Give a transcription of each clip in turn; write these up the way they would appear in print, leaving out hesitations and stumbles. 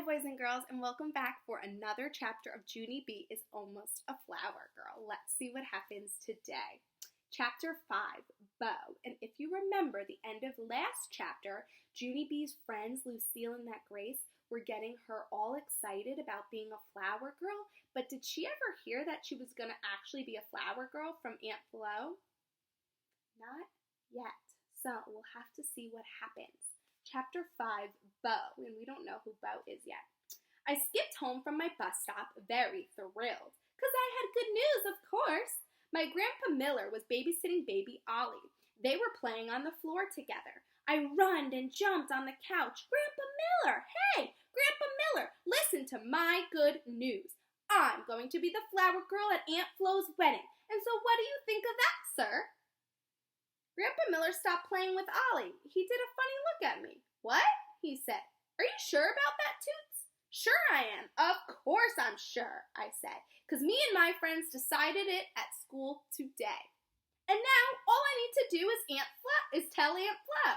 boys and girls, and welcome back for another chapter of Junie B is Almost a Flower Girl. Let's see what happens today. Chapter 5, Beau. And if you remember the end of last chapter, Junie B's friends, Lucille and that Grace, were getting her all excited about being a flower girl, but did she ever hear that she was going to actually be a flower girl from Aunt Flo? Not yet. So we'll have to see what happens. Chapter 5, Beau, and we don't know who Beau is yet. I skipped home from my bus stop very thrilled, because I had good news, of course. My Grandpa Miller was babysitting baby Ollie. They were playing on the floor together. I runned and jumped on the couch. Grandpa Miller, hey, Grandpa Miller, listen to my good news. I'm going to be the flower girl at Aunt Flo's wedding, and so what do you think of that, sir? Grandpa Miller stopped playing with Ollie. He did a funny look at me. What? He said. Are you sure about that, Toots? Sure I am. Of course I'm sure, I said, because me and my friends decided it at school today. And now all I need to do is tell Aunt Flo.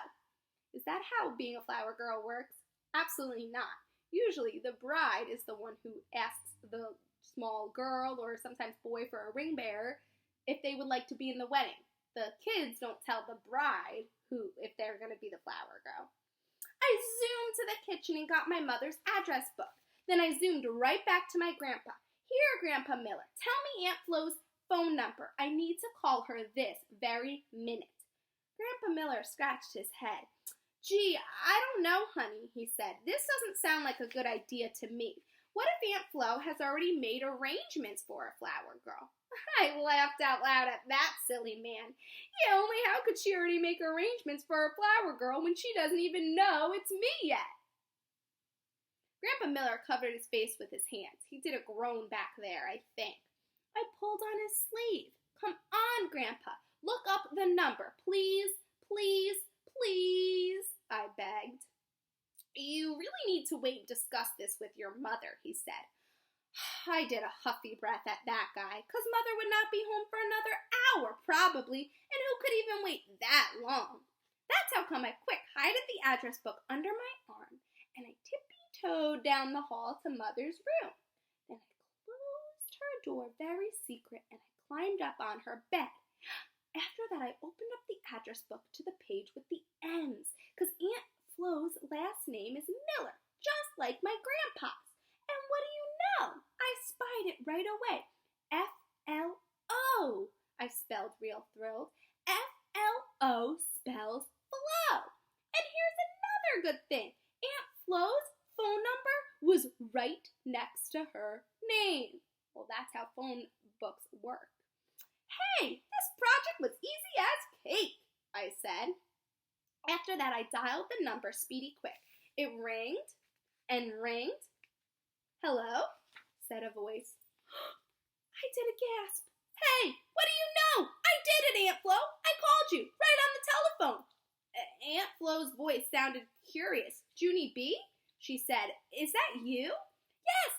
Is that how being a flower girl works? Absolutely not. Usually the bride is the one who asks the small girl or sometimes boy for a ring bearer if they would like to be in the wedding. The kids don't tell the bride if they're going to be the flower girl. I zoomed to the kitchen and got my mother's address book. Then I zoomed right back to my grandpa. Here, Grandpa Miller, tell me Aunt Flo's phone number. I need to call her this very minute. Grandpa Miller scratched his head. Gee, I don't know, honey, he said. This doesn't sound like a good idea to me. What if Aunt Flo has already made arrangements for a flower girl? I laughed out loud at that silly man. Yeah, only how could she already make arrangements for a flower girl when she doesn't even know it's me yet? Grandpa Miller covered his face with his hands. He did a groan back there, I think. I pulled on his sleeve. Come on, Grandpa. Look up the number. Please, please, please, I begged. You really need to wait and discuss this with your mother, he said. I did a huffy breath at that guy, 'cause Mother would not be home for another hour, probably, and who could even wait that long? That's how come I quick hided the address book under my arm, and I tippy-toed down the hall to Mother's room. Then I closed her door very secret, and I climbed up on her bed. After that, I opened up the address book to the page with the M's, 'cause Aunt Flo's last name is Miller, just like my grandpa's. And what do you know? I spied it right away. F-L-O, I spelled real thrilled. F-L-O spells Flo. And here's another good thing. Aunt Flo's phone number was right next to her name. Well, that's how phone books work. Hey, this project was easy as cake, I said. After that, I dialed the number speedy quick. It ringed and ringed. Hello, said a voice. I did a gasp. Hey, what do you know? I did it, Aunt Flo. I called you right on the telephone. Aunt Flo's voice sounded curious. Junie B, she said, is that you? Yes,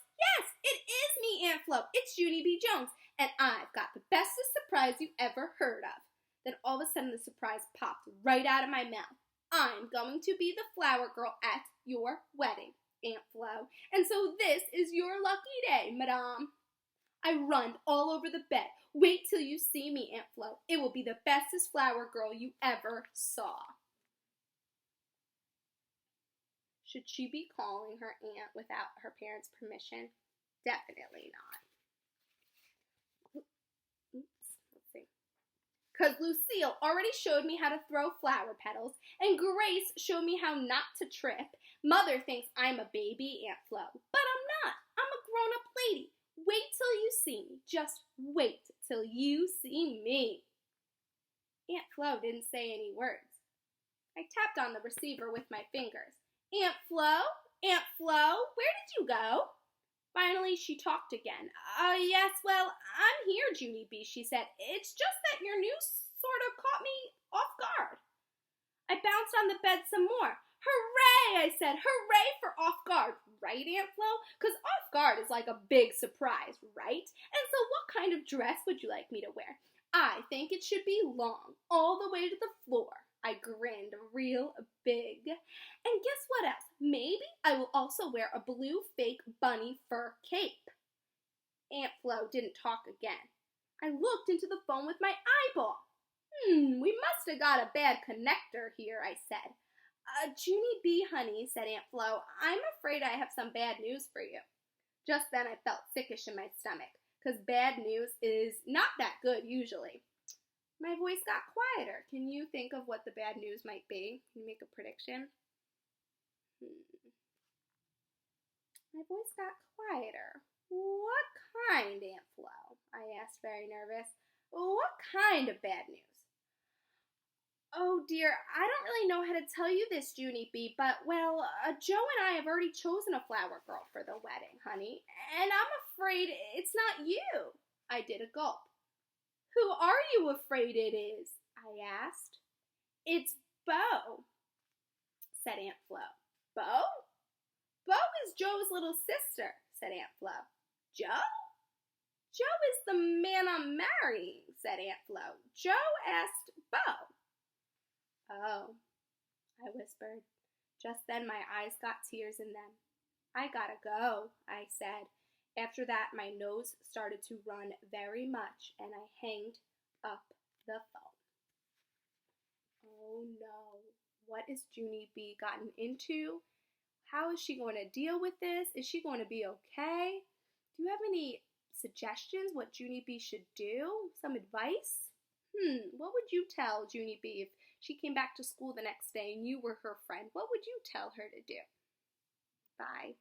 it is me, Aunt Flo. It's Junie B. Jones, and I've got the bestest surprise you ever heard of. Then all of a sudden the surprise popped right out of my mouth. I'm going to be the flower girl at your wedding, Aunt Flo, and so this is your lucky day, Madame. I run all over the bed. Wait till you see me, Aunt Flo. It will be the bestest flower girl you ever saw. Should she be calling her aunt without her parents' permission? Definitely not. Let's see. Because Lucille already showed me how to throw flower petals, and Grace showed me how not to trip. Mother thinks I'm a baby, Aunt Flo, but I'm not. I'm a grown-up lady. Wait till you see me. Just wait till you see me. Aunt Flo didn't say any words. I tapped on the receiver with my fingers. Aunt Flo, where did you go? Finally, she talked again. Yes, well, I'm here, Junie B, she said. It's just that your news sort of caught me off guard. I bounced on the bed some more. Hooray, I said. Hooray for off guard. Right, Aunt Flo? Because off guard is like a big surprise, right? And so what kind of dress would you like me to wear? I think it should be long, all the way to the floor. I grinned real big. And guess what else? Maybe I will also wear a blue fake bunny fur cape. Aunt Flo didn't talk again. I looked into the phone with my eyeball. We must have got a bad connector here, I said. Junie B, honey, said Aunt Flo, I'm afraid I have some bad news for you. Just then I felt sickish in my stomach, because bad news is not that good usually. My voice got quieter. Can you think of what the bad news might be? Can you make a prediction? My voice got quieter. What kind, Aunt Flo? I asked, very nervous. What kind of bad news? Oh dear, I don't really know how to tell you this, Junie B, but, well, Joe and I have already chosen a flower girl for the wedding, honey, and I'm afraid it's not you. I did a gulp. Who are you afraid it is? I asked. It's Bo, said Aunt Flo. Bo? Bo is Joe's little sister, said Aunt Flo. Joe? Joe is the man I'm marrying, said Aunt Flo. Joe asked Bo. Oh, I whispered. Just then my eyes got tears in them. I gotta go, I said. After that, my nose started to run very much, and I hanged up the phone. Oh no, what is Junie B gotten into? How is she going to deal with this? Is she going to be okay? Do you have any suggestions what Junie B should do? Some advice? What would you tell Junie B if she came back to school the next day and you were her friend? What would you tell her to do? Bye.